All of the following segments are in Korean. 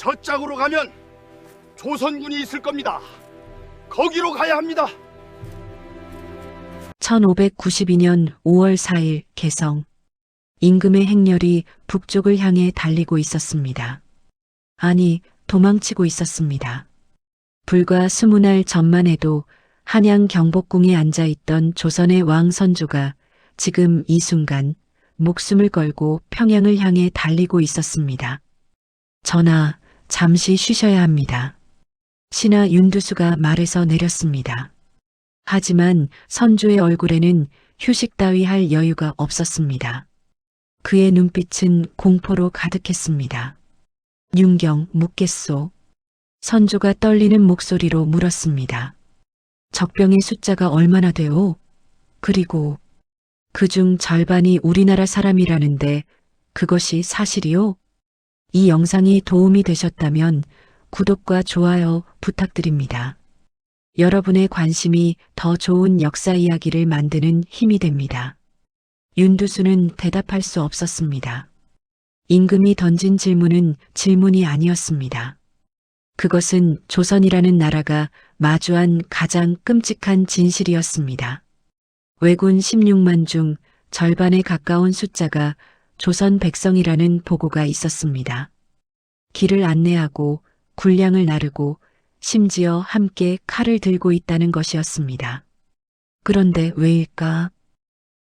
저 짝으로 가면 조선군이 있을 겁니다. 거기로 가야 합니다. 1592년 5월 4일 개성. 임금의 행렬이 북쪽을 향해 달리고 있었습니다. 아니, 도망치고 있었습니다. 불과 20날 전만 해도 한양 경복궁에 앉아있던 조선의 왕 선조가 지금 이 순간 목숨을 걸고 평양을 향해 달리고 있었습니다. 전하, 잠시 쉬셔야 합니다. 신하 윤두수가 말에서 내렸습니다. 하지만 선조의 얼굴에는 휴식 따위 할 여유가 없었습니다. 그의 눈빛은 공포로 가득했습니다. 윤경, 묻겠소? 선조가 떨리는 목소리로 물었습니다. 적병의 숫자가 얼마나 돼요? 그리고 그중 절반이 우리나라 사람이라는데 그것이 사실이요? 이 영상이 도움이 되셨다면 구독과 좋아요 부탁드립니다. 여러분의 관심이 더 좋은 역사 이야기를 만드는 힘이 됩니다. 윤두수는 대답할 수 없었습니다. 임금이 던진 질문은 질문이 아니었습니다. 그것은 조선이라는 나라가 마주한 가장 끔찍한 진실이었습니다. 왜군 16만 중 절반에 가까운 숫자가 조선 백성이라는 보고가 있었습니다. 길을 안내하고 군량을 나르고 심지어 함께 칼을 들고 있다는 것이었습니다. 그런데 왜일까?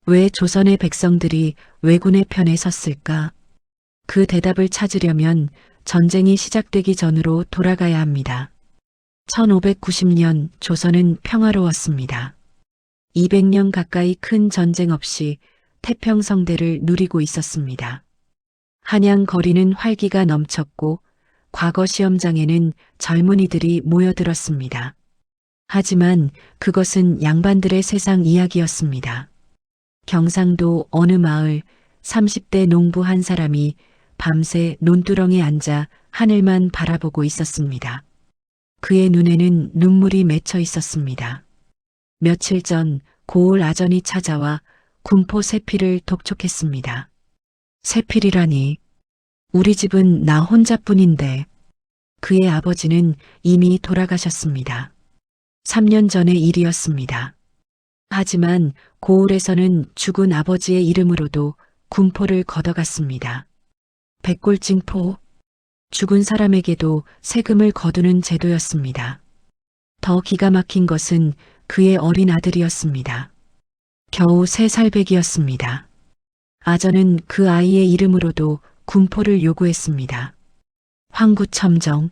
왜 조선의 백성들이 왜군의 편에 섰을까? 그 대답을 찾으려면 전쟁이 시작되기 전으로 돌아가야 합니다. 1590년 조선은 평화로웠습니다. 200년 가까이 큰 전쟁 없이 태평성대를 누리고 있었습니다. 한양 거리는 활기가 넘쳤고 과거 시험장에는 젊은이들이 모여들었습니다. 하지만 그것은 양반들의 세상 이야기였습니다. 경상도 어느 마을 30대 농부 한 사람이 밤새 논두렁에 앉아 하늘만 바라보고 있었습니다. 그의 눈에는 눈물이 맺혀 있었습니다. 며칠 전 고을 아전이 찾아와 군포 세필을 독촉했습니다. 세필이라니, 우리 집은 나 혼자뿐인데. 그의 아버지는 이미 돌아가셨습니다. 3년 전의 일이었습니다. 하지만 고을에서는 죽은 아버지의 이름으로도 군포를 걷어갔습니다. 백골징포, 죽은 사람에게도 세금을 거두는 제도였습니다. 더 기가 막힌 것은 그의 어린 아들이었습니다. 겨우 3살배기였습니다. 아전은 그 아이의 이름으로도 군포를 요구했습니다. 황구첨정,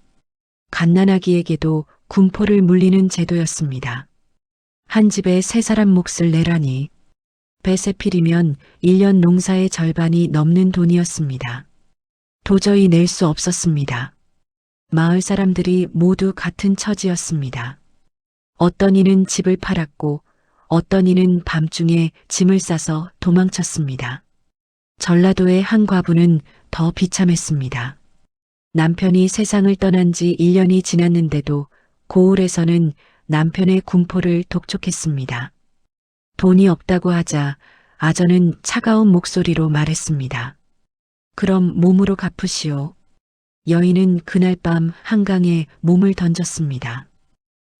갓난아기에게도 군포를 물리는 제도였습니다. 한 집에 3사람 몫을 내라니, 배세필이면 1년 농사의 절반이 넘는 돈이었습니다. 도저히 낼 수 없었습니다. 마을 사람들이 모두 같은 처지였습니다. 어떤 이는 집을 팔았고 어떤 이는 밤중에 짐을 싸서 도망쳤습니다. 전라도의 한 과부는 더 비참했습니다. 남편이 세상을 떠난 지 1년이 지났는데도 고을에서는 남편의 군포를 독촉했습니다. 돈이 없다고 하자 아전은 차가운 목소리로 말했습니다. 그럼 몸으로 갚으시오. 여인은 그날 밤 한강에 몸을 던졌습니다.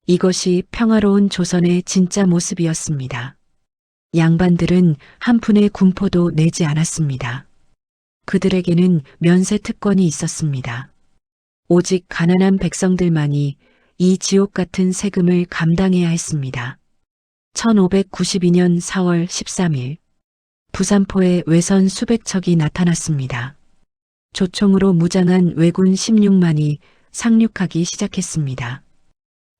이것이 평화로운 조선의 진짜 모습이었습니다. 양반들은 한 푼의 군포도 내지 않았습니다. 그들에게는 면세 특권이 있었습니다. 오직 가난한 백성들만이 이 지옥 같은 세금을 감당해야 했습니다. 1592년 4월 13일 부산포에 외선 수백 척이 나타났습니다. 조총으로 무장한 왜군 16만이 상륙하기 시작했습니다.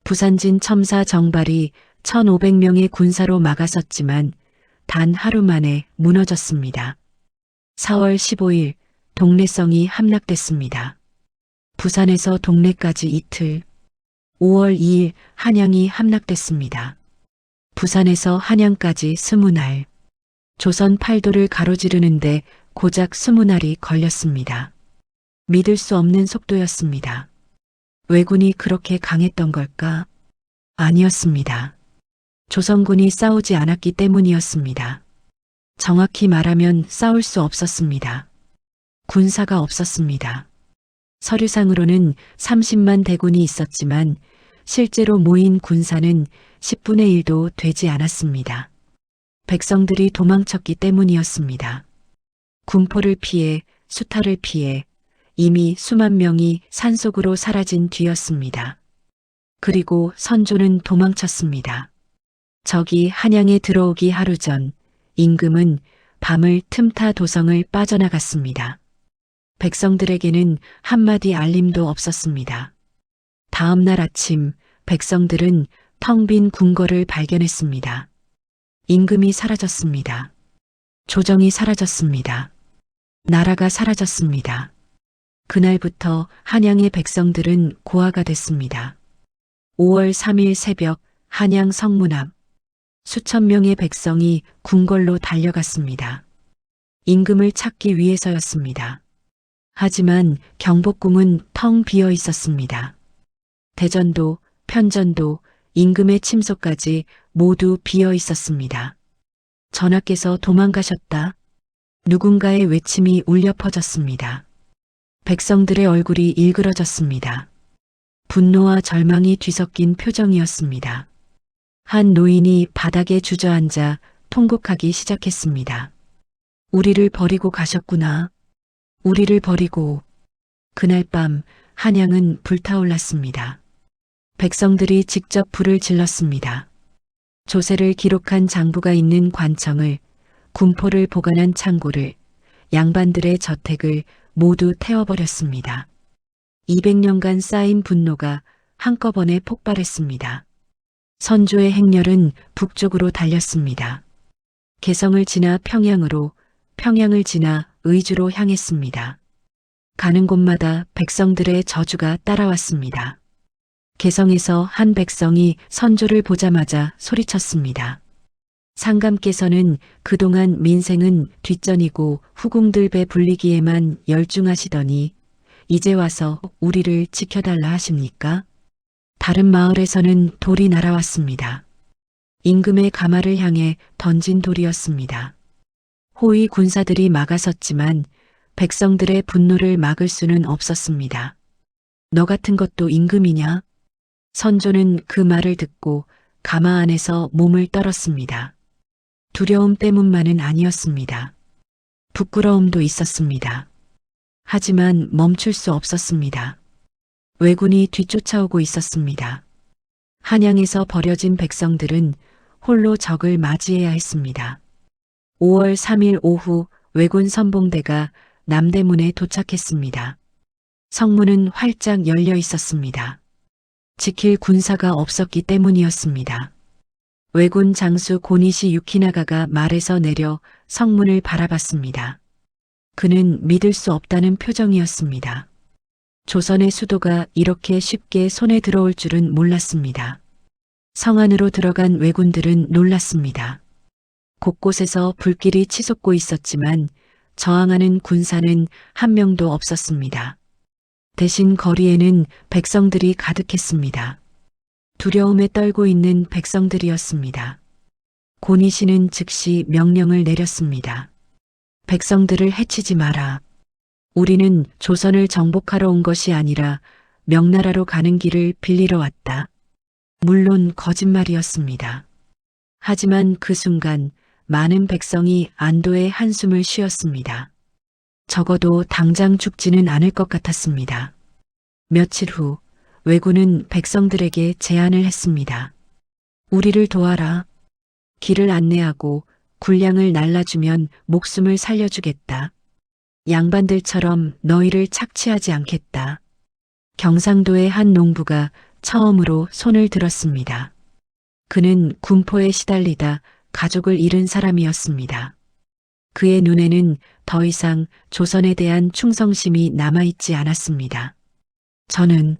부산진 첨사 정발이 1500명의 군사로 막아섰지만 단 하루 만에 무너졌습니다. 4월 15일 동래성이 함락됐습니다. 부산에서 동래까지 이틀. 5월 2일 한양이 함락됐습니다. 부산에서 한양까지 20날. 조선 팔도를 가로지르는데 고작 20날이 걸렸습니다. 믿을 수 없는 속도였습니다. 왜군이 그렇게 강했던 걸까? 아니었습니다. 조선군이 싸우지 않았기 때문이었습니다. 정확히 말하면 싸울 수 없었습니다. 군사가 없었습니다. 서류상으로는 30만 대군이 있었지만 실제로 모인 군사는 10분의 1도 되지 않았습니다. 백성들이 도망쳤기 때문이었습니다. 군포를 피해 수탈을 피해 이미 수만 명이 산속으로 사라진 뒤였습니다. 그리고 선조는 도망쳤습니다. 적이 한양에 들어오기 하루 전 임금은 밤을 틈타 도성을 빠져나갔습니다. 백성들에게는 한마디 알림도 없었습니다. 다음 날 아침 백성들은 텅 빈 궁궐을 발견했습니다. 임금이 사라졌습니다. 조정이 사라졌습니다. 나라가 사라졌습니다. 그날부터 한양의 백성들은 고아가 됐습니다. 5월 3일 새벽 한양 성문 앞 수천 명의 백성이 궁궐로 달려갔습니다. 임금을 찾기 위해서였습니다. 하지만 경복궁은 텅 비어 있었습니다. 대전도, 편전도, 임금의 침소까지 모두 비어 있었습니다. 전하께서 도망가셨다. 누군가의 외침이 울려 퍼졌습니다. 백성들의 얼굴이 일그러졌습니다. 분노와 절망이 뒤섞인 표정이었습니다. 한 노인이 바닥에 주저앉아 통곡하기 시작했습니다. 우리를 버리고 가셨구나. 우리를 버리고. 그날 밤 한양은 불타올랐습니다. 백성들이 직접 불을 질렀습니다. 조세를 기록한 장부가 있는 관청을, 군포를 보관한 창고를, 양반들의 저택을 모두 태워버렸습니다. 200년간 쌓인 분노가 한꺼번에 폭발했습니다. 선조의 행렬은 북쪽으로 달렸습니다. 개성을 지나 평양으로, 평양을 지나 의주로 향했습니다. 가는 곳마다 백성들의 저주가 따라왔습니다. 개성에서 한 백성이 선조를 보자마자 소리쳤습니다. 상감께서는 그동안 민생은 뒷전이고 후궁들배 불리기에만 열중하시더니 이제 와서 우리를 지켜달라 하십니까? 다른 마을에서는 돌이 날아왔습니다. 임금의 가마를 향해 던진 돌이었습니다. 호위 군사들이 막아섰지만 백성들의 분노를 막을 수는 없었습니다. 너 같은 것도 임금이냐? 선조는 그 말을 듣고 가마 안에서 몸을 떨었습니다. 두려움 때문만은 아니었습니다. 부끄러움도 있었습니다. 하지만 멈출 수 없었습니다. 왜군이 뒤쫓아오고 있었습니다. 한양에서 버려진 백성들은 홀로 적을 맞이해야 했습니다. 5월 3일 오후 왜군 선봉대가 남대문에 도착했습니다. 성문은 활짝 열려 있었습니다. 지킬 군사가 없었기 때문이었습니다. 왜군 장수 고니시 유키나가가 말에서 내려 성문을 바라봤습니다. 그는 믿을 수 없다는 표정이었습니다. 조선의 수도가 이렇게 쉽게 손에 들어올 줄은 몰랐습니다. 성 안으로 들어간 왜군들은 놀랐습니다. 곳곳에서 불길이 치솟고 있었지만 저항하는 군사는 한 명도 없었습니다. 대신 거리에는 백성들이 가득했습니다. 두려움에 떨고 있는 백성들이었습니다. 고니시는 즉시 명령을 내렸습니다. 백성들을 해치지 마라. 우리는 조선을 정복하러 온 것이 아니라 명나라로 가는 길을 빌리러 왔다. 물론 거짓말이었습니다. 하지만 그 순간 많은 백성이 안도의 한숨을 쉬었습니다. 적어도 당장 죽지는 않을 것 같았습니다. 며칠 후 왜군은 백성들에게 제안을 했습니다. 우리를 도와라. 길을 안내하고 군량을 날라주면 목숨을 살려주겠다. 양반들처럼 너희를 착취하지 않겠다. 경상도의 한 농부가 처음으로 손을 들었습니다. 그는 군포에 시달리다 가족을 잃은 사람이었습니다. 그의 눈에는 더 이상 조선에 대한 충성심이 남아있지 않았습니다. 저는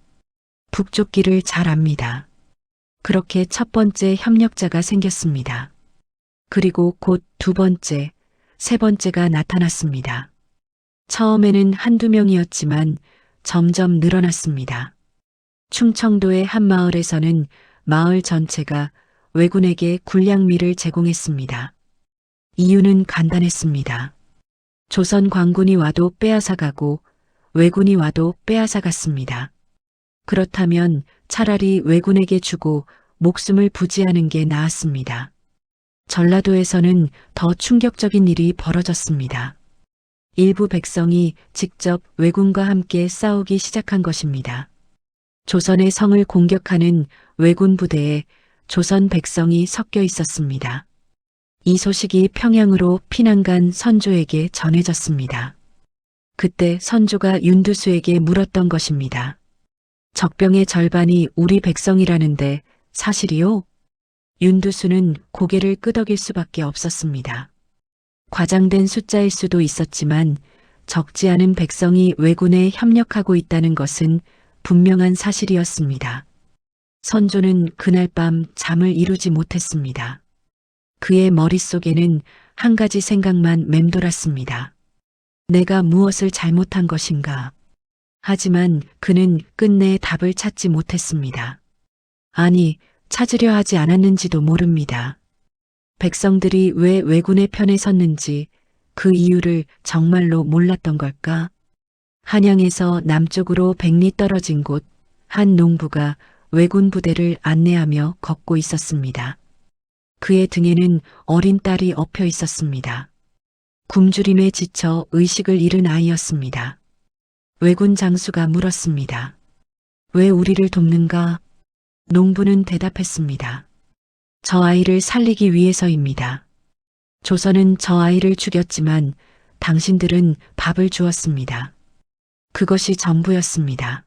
북쪽 길을 잘 압니다. 그렇게 첫 번째 협력자가 생겼습니다. 그리고 곧 두 번째, 세 번째가 나타났습니다. 처음에는 한두 명이었지만 점점 늘어났습니다. 충청도의 한 마을에서는 마을 전체가 왜군에게 군량미를 제공했습니다. 이유는 간단했습니다. 조선 관군이 와도 빼앗아가고 왜군이 와도 빼앗아갔습니다. 그렇다면 차라리 왜군에게 주고 목숨을 부지하는 게 나았습니다. 전라도에서는 더 충격적인 일이 벌어졌습니다. 일부 백성이 직접 왜군과 함께 싸우기 시작한 것입니다. 조선의 성을 공격하는 왜군 부대에 조선 백성이 섞여 있었습니다. 이 소식이 평양으로 피난간 선조에게 전해졌습니다. 그때 선조가 윤두수에게 물었던 것입니다. 적병의 절반이 우리 백성이라는데 사실이요? 윤두수는 고개를 끄덕일 수밖에 없었습니다. 과장된 숫자일 수도 있었지만 적지 않은 백성이 왜군에 협력하고 있다는 것은 분명한 사실이었습니다. 선조는 그날 밤 잠을 이루지 못했습니다. 그의 머릿속에는 한 가지 생각만 맴돌았습니다. 내가 무엇을 잘못한 것인가? 하지만 그는 끝내 답을 찾지 못했습니다. 아니, 찾으려 하지 않았는지도 모릅니다. 백성들이 왜 왜군의 편에 섰는지 그 이유를 정말로 몰랐던 걸까? 한양에서 남쪽으로 100리 떨어진 곳 한 농부가 왜군 부대를 안내하며 걷고 있었습니다. 그의 등에는 어린 딸이 엎여 있었습니다. 굶주림에 지쳐 의식을 잃은 아이였습니다. 왜군 장수가 물었습니다. 왜 우리를 돕는가? 농부는 대답했습니다. 저 아이를 살리기 위해서입니다. 조선은 저 아이를 죽였지만 당신들은 밥을 주었습니다. 그것이 전부였습니다.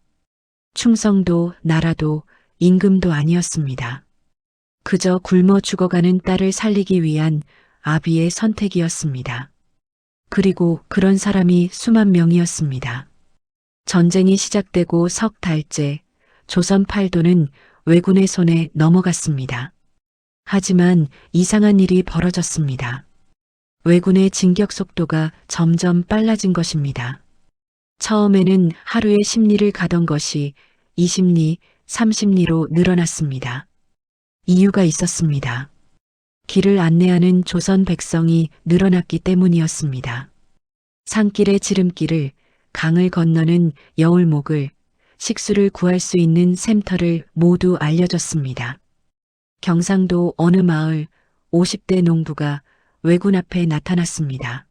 충성도, 나라도, 임금도 아니었습니다. 그저 굶어 죽어가는 딸을 살리기 위한 아비의 선택이었습니다. 그리고 그런 사람이 수만 명이었습니다. 전쟁이 시작되고 석 달째 조선 팔도는 왜군의 손에 넘어갔습니다. 하지만 이상한 일이 벌어졌습니다. 왜군의 진격 속도가 점점 빨라진 것입니다. 처음에는 하루에 10리를 가던 것이 20리, 30리로 늘어났습니다. 이유가 있었습니다. 길을 안내하는 조선 백성이 늘어났기 때문이었습니다. 산길의 지름길을, 강을 건너는 여울목을, 식수를 구할 수 있는 샘터를 모두 알려줬습니다. 경상도 어느 마을 50대 농부가 왜군 앞에 나타났습니다.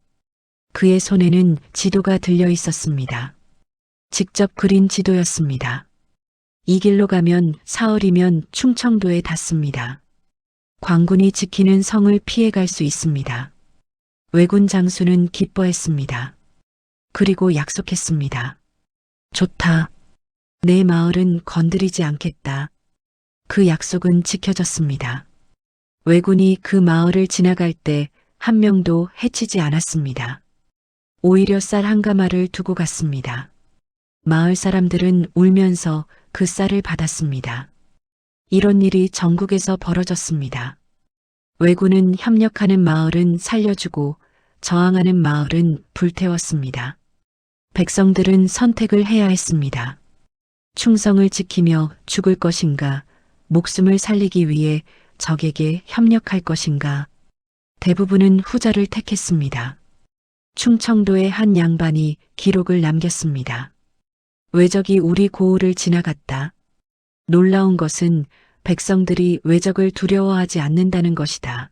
그의 손에는 지도가 들려 있었습니다. 직접 그린 지도였습니다. 이 길로 가면 사흘이면 충청도에 닿습니다. 관군이 지키는 성을 피해갈 수 있습니다. 왜군 장수는 기뻐했습니다. 그리고 약속했습니다. 좋다. 내 마을은 건드리지 않겠다. 그 약속은 지켜졌습니다. 왜군이 그 마을을 지나갈 때 한 명도 해치지 않았습니다. 오히려 쌀 한 가마를 두고 갔습니다. 마을 사람들은 울면서 그 쌀을 받았습니다. 이런 일이 전국에서 벌어졌습니다. 왜군은 협력하는 마을은 살려주고 저항하는 마을은 불태웠습니다. 백성들은 선택을 해야 했습니다. 충성을 지키며 죽을 것인가, 목숨을 살리기 위해 적에게 협력할 것인가. 대부분은 후자를 택했습니다. 충청도의 한 양반이 기록을 남겼습니다. 왜적이 우리 고을을 지나갔다. 놀라운 것은 백성들이 왜적을 두려워하지 않는다는 것이다.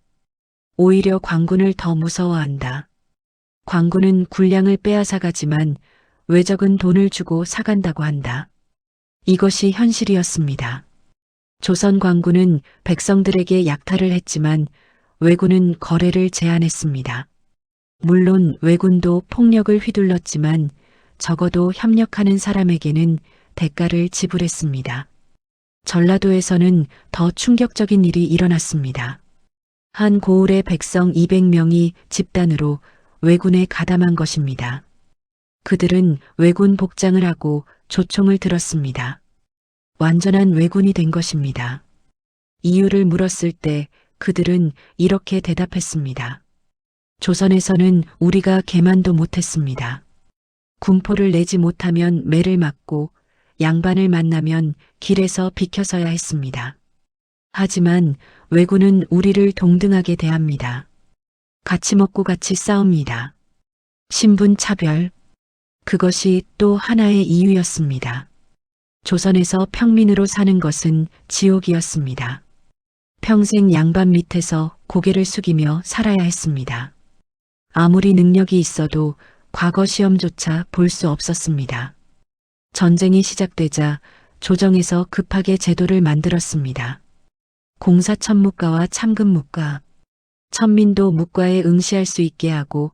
오히려 관군을 더 무서워한다. 관군은 군량을 빼앗아 가지만 왜적은 돈을 주고 사간다고 한다. 이것이 현실이었습니다. 조선 관군은 백성들에게 약탈을 했지만 왜군은 거래를 제한했습니다. 물론 왜군도 폭력을 휘둘렀지만 적어도 협력하는 사람에게는 대가를 지불했습니다. 전라도에서는 더 충격적인 일이 일어났습니다. 한 고을의 백성 200명이 집단으로 왜군에 가담한 것입니다. 그들은 왜군 복장을 하고 조총을 들었습니다. 완전한 왜군이 된 것입니다. 이유를 물었을 때 그들은 이렇게 대답했습니다. 조선에서는 우리가 개만도 못했습니다. 군포를 내지 못하면 매를 맞고 양반을 만나면 길에서 비켜서야 했습니다. 하지만 왜군은 우리를 동등하게 대합니다. 같이 먹고 같이 싸웁니다. 신분 차별, 그것이 또 하나의 이유였습니다. 조선에서 평민으로 사는 것은 지옥이었습니다. 평생 양반 밑에서 고개를 숙이며 살아야 했습니다. 아무리 능력이 있어도 과거 시험조차 볼 수 없었습니다. 전쟁이 시작되자 조정에서 급하게 제도를 만들었습니다. 공사천무과와 참근무과, 천민도 무과에 응시할 수 있게 하고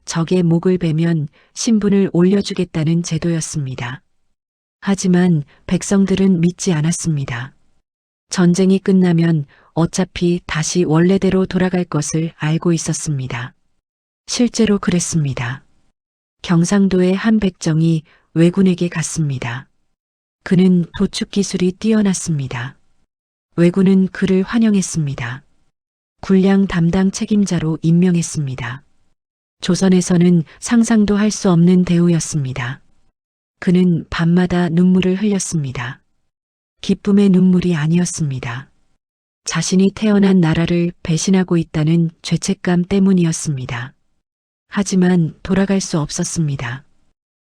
적의 목을 베면 신분을 올려주겠다는 제도였습니다. 하지만 백성들은 믿지 않았습니다. 전쟁이 끝나면 어차피 다시 원래대로 돌아갈 것을 알고 있었습니다. 실제로 그랬습니다. 경상도의 한 백정이 왜군에게 갔습니다. 그는 도축 기술이 뛰어났습니다. 왜군은 그를 환영했습니다. 군량 담당 책임자로 임명했습니다. 조선에서는 상상도 할 수 없는 대우였습니다. 그는 밤마다 눈물을 흘렸습니다. 기쁨의 눈물이 아니었습니다. 자신이 태어난 나라를 배신하고 있다는 죄책감 때문이었습니다. 하지만 돌아갈 수 없었습니다.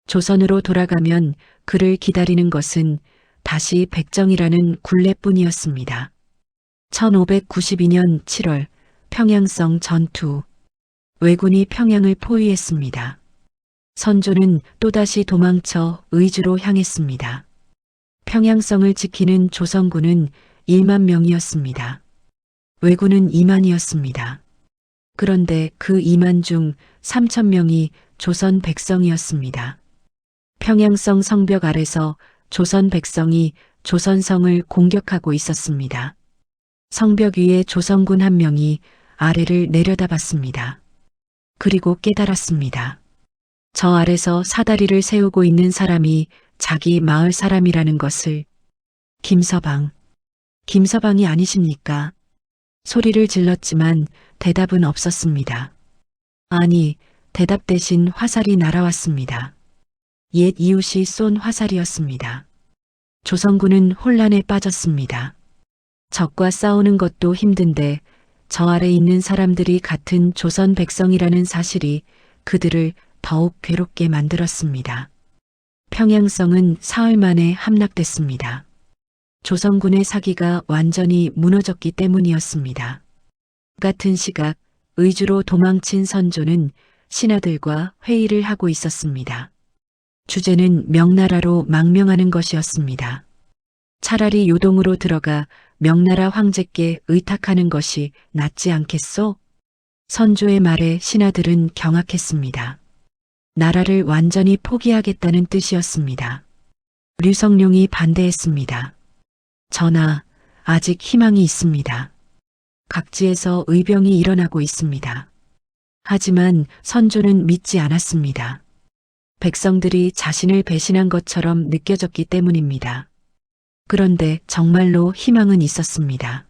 조선으로 돌아가면 그를 기다리는 것은 다시 백정이라는 굴레뿐이었습니다. 1592년 7월 평양성 전투. 왜군이 평양을 포위했습니다. 선조는 또다시 도망쳐 의주로 향했습니다. 평양성을 지키는 조선군은 1만 명이었습니다. 왜군은 2만이었습니다. 그런데 그 2만 중 3천 명이 조선 백성이었습니다. 평양성 성벽 아래서 조선 백성이 조선성을 공격하고 있었습니다. 성벽 위에 조선군 한 명이 아래를 내려다봤습니다. 그리고 깨달았습니다. 저 아래서 사다리를 세우고 있는 사람이 자기 마을 사람이라는 것을. 김서방이 아니십니까? 소리를 질렀지만 대답은 없었습니다. 아니, 대답 대신 화살이 날아왔습니다. 옛 이웃이 쏜 화살이었습니다. 조선군은 혼란에 빠졌습니다. 적과 싸우는 것도 힘든데 저 아래 있는 사람들이 같은 조선 백성이라는 사실이 그들을 더욱 괴롭게 만들었습니다. 평양성은 사흘 만에 함락됐습니다. 조선군의 사기가 완전히 무너졌기 때문이었습니다. 같은 시각 의주로 도망친 선조는 신하들과 회의를 하고 있었습니다. 주제는 명나라로 망명하는 것이었습니다. 차라리 요동으로 들어가 명나라 황제께 의탁하는 것이 낫지 않겠소? 선조의 말에 신하들은 경악했습니다. 나라를 완전히 포기하겠다는 뜻이었습니다. 류성룡이 반대했습니다. 전하, 아직 희망이 있습니다. 각지에서 의병이 일어나고 있습니다. 하지만 선조는 믿지 않았습니다. 백성들이 자신을 배신한 것처럼 느껴졌기 때문입니다. 그런데 정말로 희망은 있었습니다.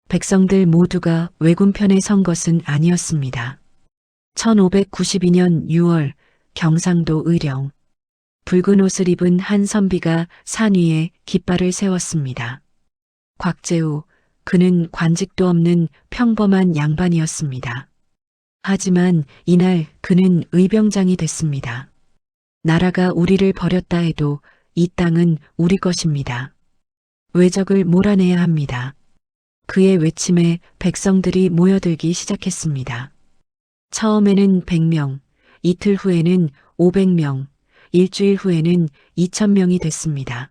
백성들 모두가 왜군 편에 선 것은 아니었습니다. 1592년 6월 경상도 의령. 붉은 옷을 입은 한 선비가 산 위에 깃발을 세웠습니다. 곽재우, 그는 관직도 없는 평범한 양반이었습니다. 하지만 이날 그는 의병장이 됐습니다. 나라가 우리를 버렸다 해도 이 땅은 우리 것입니다. 왜적을 몰아내야 합니다. 그의 외침에 백성들이 모여들기 시작했습니다. 처음에는 100명, 이틀 후에는 500명, 일주일 후에는 2,000명이 됐습니다.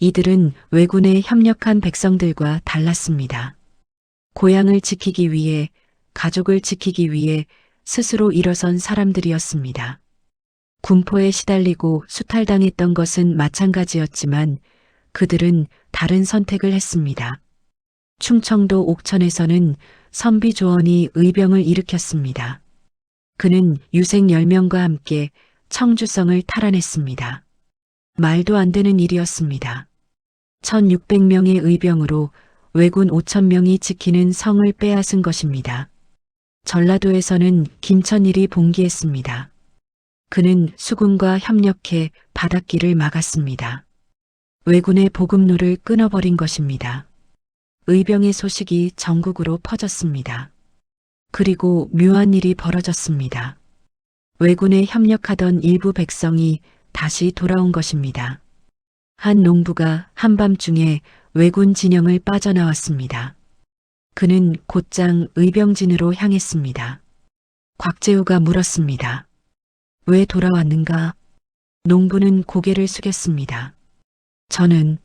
이들은 왜군에 협력한 백성들과 달랐습니다. 고향을 지키기 위해, 가족을 지키기 위해 스스로 일어선 사람들이었습니다. 군포에 시달리고 수탈당했던 것은 마찬가지였지만 그들은 다른 선택을 했습니다. 충청도 옥천에서는 선비조원이 의병을 일으켰습니다. 그는 유생 10명과 함께 청주성을 탈환했습니다. 말도 안 되는 일이었습니다. 1,600명의 의병으로 왜군 5,000명이 지키는 성을 빼앗은 것입니다. 전라도에서는 김천일이 봉기했습니다. 그는 수군과 협력해 바닷길을 막았습니다. 왜군의 보급로를 끊어버린 것입니다. 의병의 소식이 전국으로 퍼졌습니다. 그리고 묘한 일이 벌어졌습니다. 왜군에 협력하던 일부 백성이 다시 돌아온 것입니다. 한 농부가 한밤중에 왜군 진영을 빠져나왔습니다. 그는 곧장 의병진으로 향했습니다. 곽재우가 물었습니다. 왜 돌아왔는가? 농부는 고개를 숙였습니다. 저는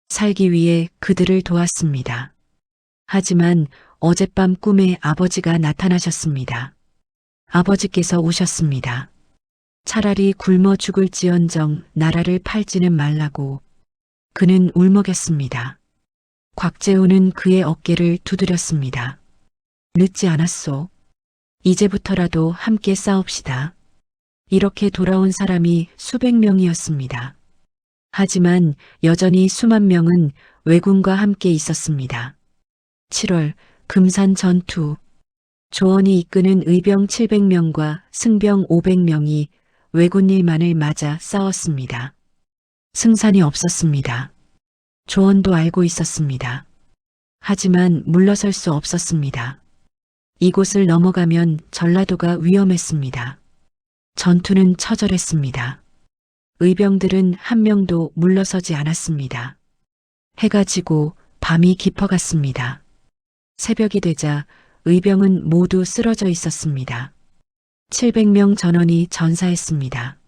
살기 위해 그들을 도왔습니다. 하지만 어젯밤 꿈에 아버지가 나타나셨습니다. 아버지께서 오셨습니다. 차라리 굶어 죽을지언정 나라를 팔지는 말라고. 그는 울먹였습니다. 곽재우는 그의 어깨를 두드렸습니다. 늦지 않았소. 이제부터라도 함께 싸웁시다. 이렇게 돌아온 사람이 수백 명이었습니다. 하지만 여전히 수만 명은 왜군과 함께 있었습니다. 7월 금산 전투. 조원이 이끄는 의병 700명과 승병 500명이 왜군일만을 맞아 싸웠습니다. 승산이 없었습니다. 조원도 알고 있었습니다. 하지만 물러설 수 없었습니다. 이곳을 넘어가면 전라도가 위험했습니다. 전투는 처절했습니다. 의병들은 한 명도 물러서지 않았습니다. 해가 지고 밤이 깊어갔습니다. 새벽이 되자 의병은 모두 쓰러져 있었습니다. 700명 전원이 전사했습니다.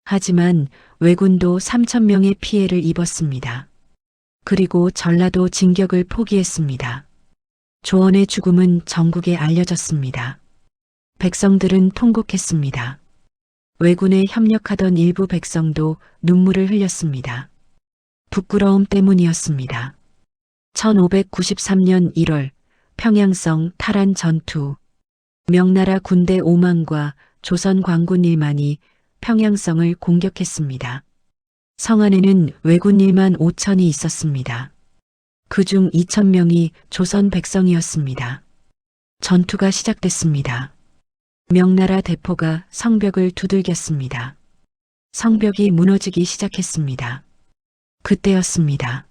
하지만 왜군도 3,000명의 피해를 입었습니다. 그리고 전라도 진격을 포기했습니다. 조원의 죽음은 전국에 알려졌습니다. 백성들은 통곡했습니다. 왜군에 협력하던 일부 백성도 눈물을 흘렸습니다. 부끄러움 때문이었습니다. 1593년 1월 평양성 탈환 전투. 명나라 군대 5만과 조선 광군 1만이 평양성을 공격했습니다. 성 안에는 왜군 1만 5천이 있었습니다. 그중 2,000명이 조선 백성이었습니다. 전투가 시작됐습니다. 명나라 대포가 성벽을 두들겼습니다. 성벽이 무너지기 시작했습니다. 그때였습니다.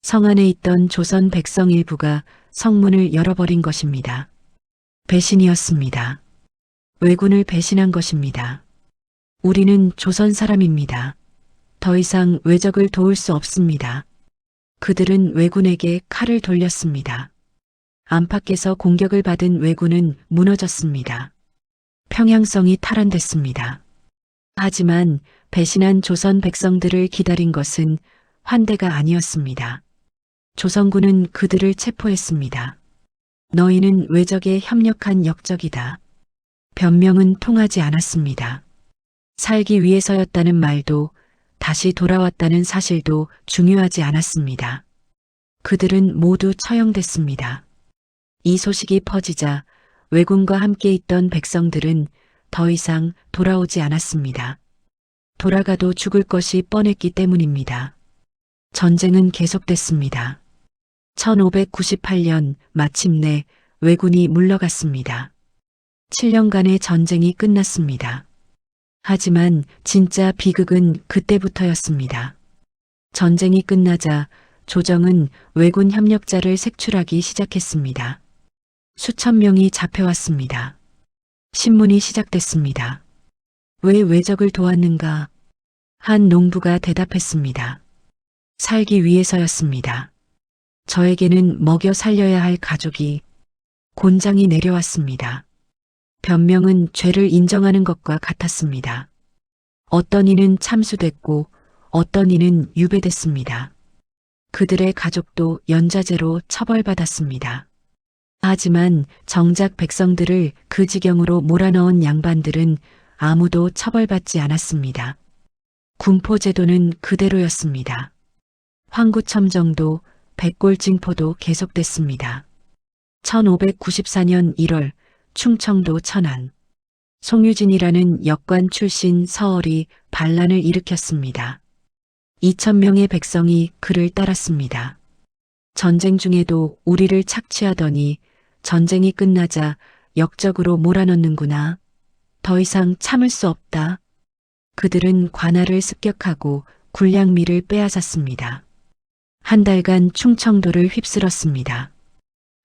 성 안에 있던 조선 백성 일부가 성문을 열어버린 것입니다. 배신이었습니다. 왜군을 배신한 것입니다. 우리는 조선 사람입니다. 더 이상 왜적을 도울 수 없습니다. 그들은 왜군에게 칼을 돌렸습니다. 안팎에서 공격을 받은 왜군은 무너졌습니다. 평양성이 탈환됐습니다. 하지만 배신한 조선 백성들을 기다린 것은 환대가 아니었습니다. 조선군은 그들을 체포했습니다. 너희는 왜적에 협력한 역적이다. 변명은 통하지 않았습니다. 살기 위해서였다는 말도 다시 돌아왔다는 사실도 중요하지 않았습니다. 그들은 모두 처형됐습니다. 이 소식이 퍼지자 왜군과 함께 있던 백성들은 더 이상 돌아오지 않았습니다. 돌아가도 죽을 것이 뻔했기 때문입니다. 전쟁은 계속됐습니다. 1598년 마침내 왜군이 물러갔습니다. 7년간의 전쟁이 끝났습니다. 하지만 진짜 비극은 그때부터였습니다. 전쟁이 끝나자 조정은 왜군 협력자를 색출하기 시작했습니다. 수천 명이 잡혀왔습니다. 신문이 시작됐습니다. 왜 왜적을 도왔는가? 한 농부가 대답했습니다. 살기 위해서였습니다. 저에게는 먹여 살려야 할 가족이. 곤장이 내려왔습니다. 변명은 죄를 인정하는 것과 같았습니다. 어떤 이는 참수됐고 어떤 이는 유배됐습니다. 그들의 가족도 연좌제로 처벌받았습니다. 하지만 정작 백성들을 그 지경으로 몰아넣은 양반들은 아무도 처벌받지 않았습니다. 군포제도는 그대로였습니다. 황구첨정도 백골징포도 계속됐습니다. 1594년 1월 충청도 천안. 송유진이라는 역관 출신 서얼이 반란을 일으켰습니다. 2,000명의 백성이 그를 따랐습니다. 전쟁 중에도 우리를 착취하더니 전쟁이 끝나자 역적으로 몰아넣는구나. 더 이상 참을 수 없다. 그들은 관할을 습격하고 군량미를 빼앗았습니다. 한 달간 충청도를 휩쓸었습니다.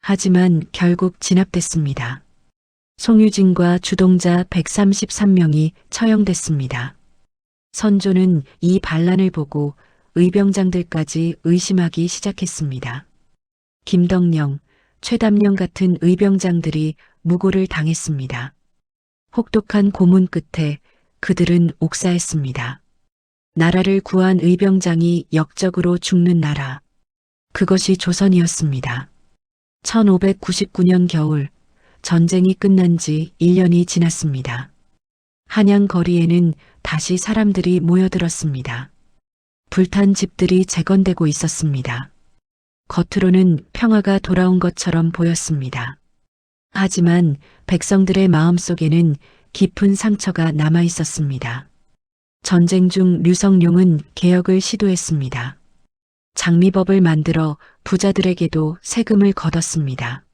하지만 결국 진압됐습니다. 송유진과 주동자 133명이 처형됐습니다. 선조는 이 반란을 보고 의병장들까지 의심하기 시작했습니다. 김덕령, 최담령 같은 의병장들이 무고를 당했습니다. 혹독한 고문 끝에 그들은 옥사했습니다. 나라를 구한 의병장이 역적으로 죽는 나라. 그것이 조선이었습니다. 1599년 겨울 전쟁이 끝난 지 1년이 지났습니다. 한양 거리에는 다시 사람들이 모여들었습니다. 불탄 집들이 재건되고 있었습니다. 겉으로는 평화가 돌아온 것처럼 보였습니다. 하지만 백성들의 마음속에는 깊은 상처가 남아 있었습니다. 전쟁 중 류성룡은 개혁을 시도했습니다. 장미법을 만들어 부자들에게도 세금을 걷었습니다.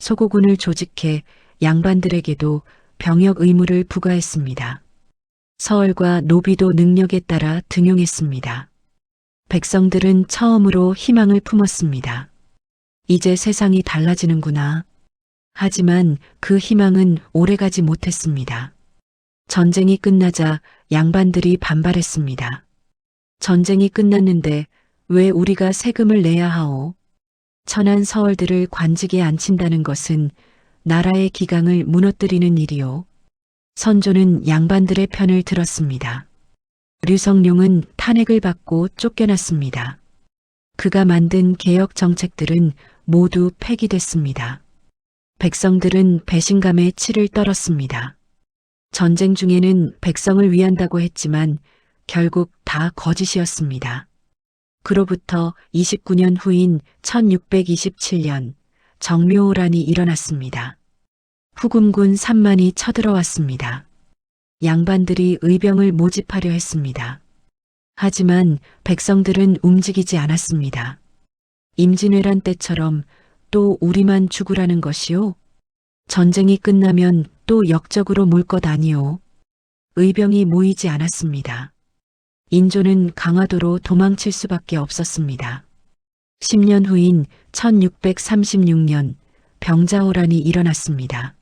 소고군을 조직해 양반들에게도 병역 의무를 부과했습니다. 서얼과 노비도 능력에 따라 등용했습니다. 백성들은 처음으로 희망을 품었습니다. 이제 세상이 달라지는구나. 하지만 그 희망은 오래가지 못했습니다. 전쟁이 끝나자 양반들이 반발했습니다. 전쟁이 끝났는데 왜 우리가 세금을 내야 하오? 천한 서얼들을 관직에 앉힌다는 것은 나라의 기강을 무너뜨리는 일이오. 선조는 양반들의 편을 들었습니다. 류성룡은 탄핵을 받고 쫓겨났습니다. 그가 만든 개혁 정책들은 모두 폐기됐습니다. 백성들은 배신감에 치를 떨었습니다. 전쟁 중에는 백성을 위한다고 했지만 결국 다 거짓이었습니다. 그로부터 29년 후인 1627년 정묘호란이 일어났습니다. 후금군 3만이 쳐들어왔습니다. 양반들이 의병을 모집하려 했습니다. 하지만 백성들은 움직이지 않았습니다. 임진왜란 때처럼 또 우리만 죽으라는 것이요? 전쟁이 끝나면 또 역적으로 몰 것 아니오. 의병이 모이지 않았습니다. 인조는 강화도로 도망칠 수밖에 없었습니다. 10년 후인 1636년 병자호란이 일어났습니다.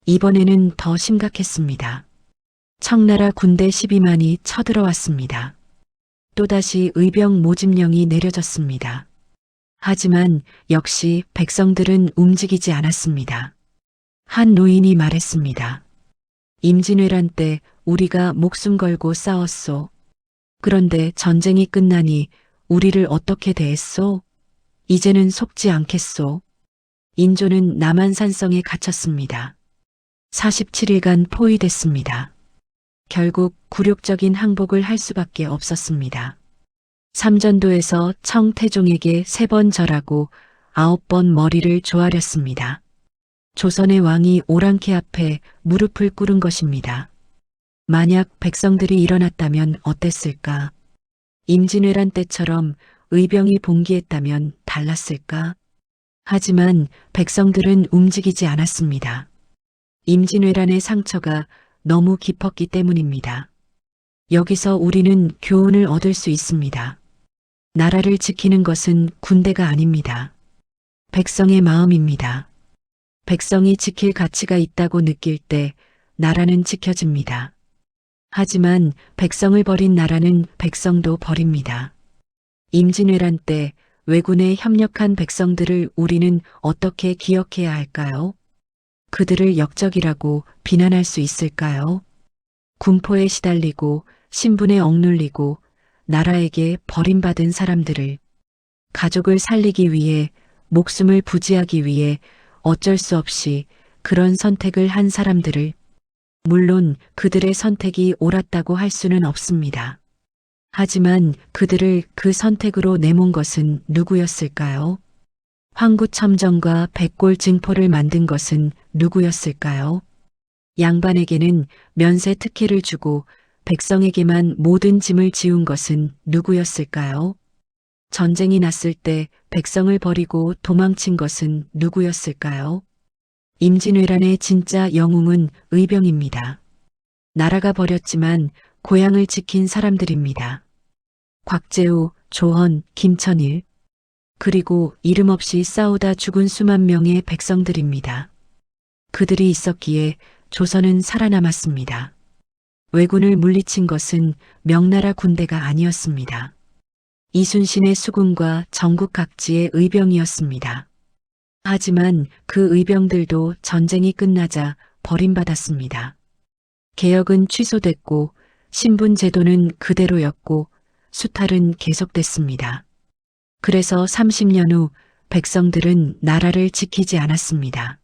이번에는 더 심각했습니다. 청나라 군대 12만이 쳐들어왔습니다. 또다시 의병 모집령이 내려졌습니다. 하지만 역시 백성들은 움직이지 않았습니다. 한 노인이 말했습니다. 임진왜란 때 우리가 목숨 걸고 싸웠소. 그런데 전쟁이 끝나니 우리를 어떻게 대했소? 이제는 속지 않겠소. 인조는 남한산성에 갇혔습니다. 47일간 포위됐습니다. 결국 굴욕적인 항복을 할 수밖에 없었습니다. 삼전도에서 청태종에게 3번 절하고 9번 머리를 조아렸습니다. 조선의 왕이 오랑캐 앞에 무릎을 꿇은 것입니다. 만약 백성들이 일어났다면 어땠을까? 임진왜란 때처럼 의병이 봉기했다면 달랐을까? 하지만 백성들은 움직이지 않았습니다. 임진왜란의 상처가 너무 깊었기 때문입니다. 여기서 우리는 교훈을 얻을 수 있습니다. 나라를 지키는 것은 군대가 아닙니다. 백성의 마음입니다. 백성이 지킬 가치가 있다고 느낄 때 나라는 지켜집니다. 하지만 백성을 버린 나라는 백성도 버립니다. 임진왜란 때 왜군에 협력한 백성들을 우리는 어떻게 기억해야 할까요? 그들을 역적이라고 비난할 수 있을까요? 군포에 시달리고 신분에 억눌리고 나라에게 버림받은 사람들을 가족을 살리기 위해 목숨을 부지하기 위해 어쩔 수 없이 그런 선택을 한 사람들을 물론 그들의 선택이 옳았다고 할 수는 없습니다. 하지만 그들을 그 선택으로 내몬 것은 누구였을까요? 황구첨정과 백골 증포를 만든 것은 누구였을까요? 양반에게는 면세 특혜를 주고 백성에게만 모든 짐을 지운 것은 누구였을까요? 전쟁이 났을 때 백성을 버리고 도망친 것은 누구였을까요? 임진왜란의 진짜 영웅은 의병입니다. 나라가 버렸지만 고향을 지킨 사람들입니다. 곽재우, 조헌, 김천일, 그리고 이름 없이 싸우다 죽은 수만 명의 백성들입니다. 그들이 있었기에 조선은 살아남았습니다. 왜군을 물리친 것은 명나라 군대가 아니었습니다. 이순신의 수군과 전국 각지의 의병이었습니다. 하지만 그 의병들도 전쟁이 끝나자 버림받았습니다. 개혁은 취소됐고 신분 제도는 그대로였고 수탈은 계속됐습니다. 그래서 30년 후 백성들은 나라를 지키지 않았습니다.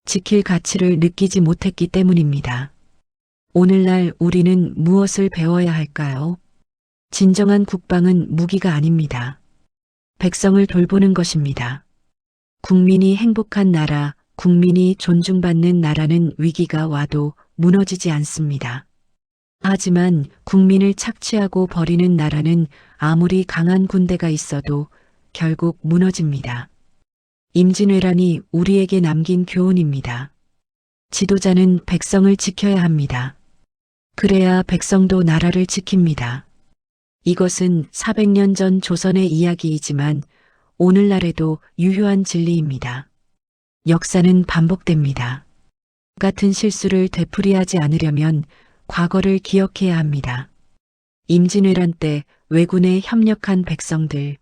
지킬 가치를 느끼지 못했기 때문입니다. 오늘날 우리는 무엇을 배워야 할까요? 진정한 국방은 무기가 아닙니다. 백성을 돌보는 것입니다. 국민이 행복한 나라, 국민이 존중받는 나라는 위기가 와도 무너지지 않습니다. 하지만 국민을 착취하고 버리는 나라는 아무리 강한 군대가 있어도 결국 무너집니다. 임진왜란이 우리에게 남긴 교훈입니다. 지도자는 백성을 지켜야 합니다. 그래야 백성도 나라를 지킵니다. 이것은 400년 전 조선의 이야기이지만 오늘날에도 유효한 진리입니다. 역사는 반복됩니다. 같은 실수를 되풀이하지 않으려면 과거를 기억해야 합니다. 임진왜란 때 왜군에 협력한 백성들,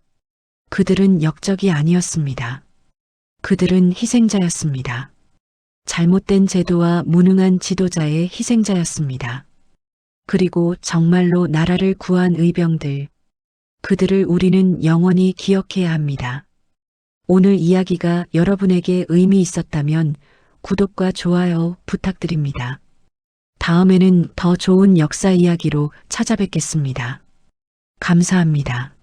그들은 역적이 아니었습니다. 그들은 희생자였습니다. 잘못된 제도와 무능한 지도자의 희생자였습니다. 그리고 정말로 나라를 구한 의병들, 그들을 우리는 영원히 기억해야 합니다. 오늘 이야기가 여러분에게 의미 있었다면 구독과 좋아요 부탁드립니다. 다음에는 더 좋은 역사 이야기로 찾아뵙겠습니다. 감사합니다.